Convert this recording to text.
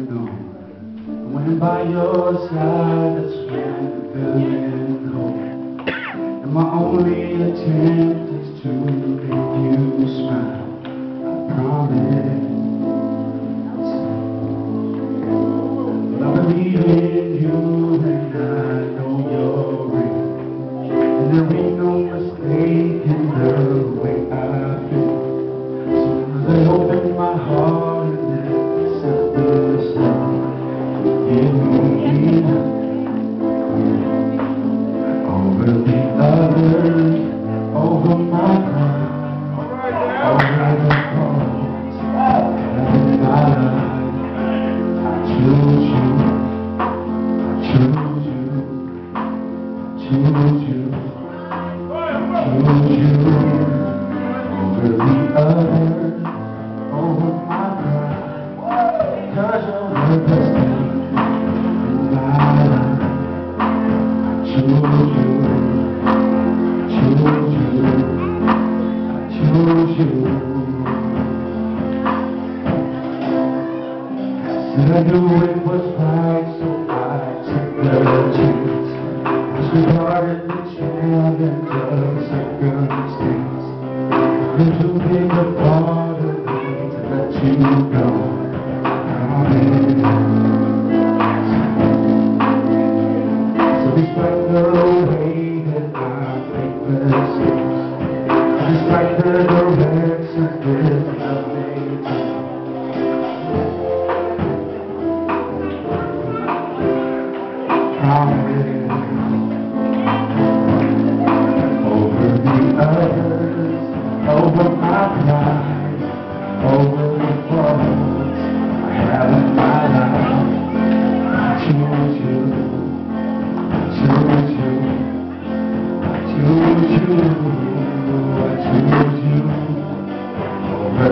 known. And when by your side, that's when I'm feeling whole. And my only attempt is to make you smile. I promise. I believe in you and I know you're real. And there ain't no mistake in the way I feel. So I open my heart and accept this love. Give me enough over the others, over my pride, over the faults in my life. I choose you, I choose you, I choose you, I choose you over the others, over my pride. 'Cause you're the best thing in my life. I choose you, I choose you, I choose you. Said I knew it was right, so I took the chance. Disregarded the challenge of circumstance. You're too big a part of me to let you go. So despite the way that I make mistakes, despite the direction this love may take, over the others, over my pride, over the faults I have in my life. I choose you, I choose you, I choose you, I choose you over